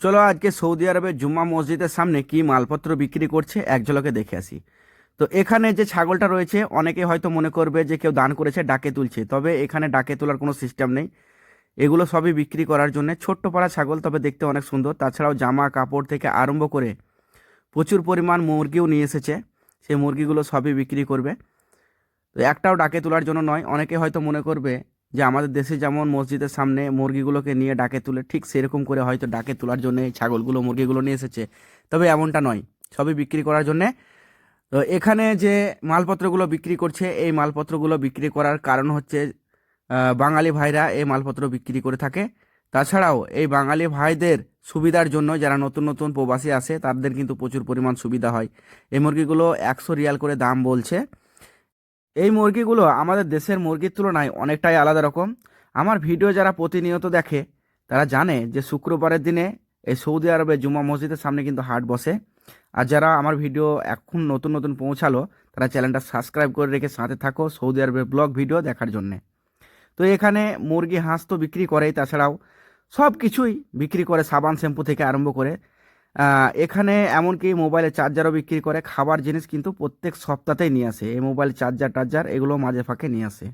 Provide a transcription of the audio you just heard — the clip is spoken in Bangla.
চলো আজকে সৌদি আরবের জুম্মা মসজিদের সামনে কি মালপত্র বিক্রি করছে এক ঝলকে দেখে আসি। তো এখানে যে ছাগলটা রয়েছে অনেকে হয়তো মনে করবে যে কেউ দান করেছে ডাকে তুলছে, তবে এখানে ডাকে তোলার কোনো সিস্টেম নেই। এগুলো সবই বিক্রি করার জন্য ছোট্ট পাড়া ছাগল, তবে দেখতে অনেক সুন্দর। তাছাড়াও জামা কাপড় থেকে আরম্ভ করে প্রচুর পরিমাণ মুরগিও নিয়ে এসেছে। সেই মুরগিগুলো সবই বিক্রি করবে। তো একটাও ডাকে তোলার জন্য নয়। অনেকে হয়তো মনে করবে যে আমাদের দেশে যেমন মসজিদের সামনে মুরগিগুলোকে নিয়ে ডাকে তুলে, ঠিক সেরকম করে হয়তো ডাকে তোলার জন্য এই ছাগলগুলো মুরগিগুলো নিয়ে এসেছে। তবে এমনটা নয়, সবই বিক্রি করার জন্যে। তো এখানে যে মালপত্রগুলো বিক্রি করছে, এই মালপত্রগুলো বিক্রি করার কারণ হচ্ছে বাঙালি ভাইরা এই মালপত্র বিক্রি করে থাকে। তাছাড়াও এই বাঙালি ভাইদের সুবিধার জন্য যারা নতুন নতুন প্রবাসী আসে তাদের কিন্তু প্রচুর পরিমাণ সুবিধা হয়। এই মুরগিগুলো 100 রিয়াল করে দাম বলছে। এই মুরগিগুলো আমাদের দেশের মুরগির তুলনায় অনেকটাই আলাদা রকম। আমার ভিডিও যারা প্রতিনিয়ত দেখে তারা জানে যে শুক্রবারের দিনে এই সৌদি আরবের জুম্মা মসজিদের সামনে কিন্তু হাট বসে। আর যারা আমার ভিডিও এখন নতুন নতুন পৌঁছালো তারা চ্যানেলটা সাবস্ক্রাইব করে রেখে সাথে থাকো সৌদি আরবের ব্লগ ভিডিও দেখার জন্যে। তো এখানে মুরগি হাঁস তো বিক্রি করেই, তাছাড়াও সব কিছুই বিক্রি করে, সাবান শ্যাম্পু থেকে আরম্ভ করে। এখানে এমনকি মোবাইলের চার্জারও বিক্রি করে। খাবার জিনিস কিন্তু প্রত্যেক সপ্তাহতেই নিয়ে আসে, এই মোবাইল চার্জার টার্জার এগুলো মাঝে ফাঁকে নিয়ে আসে।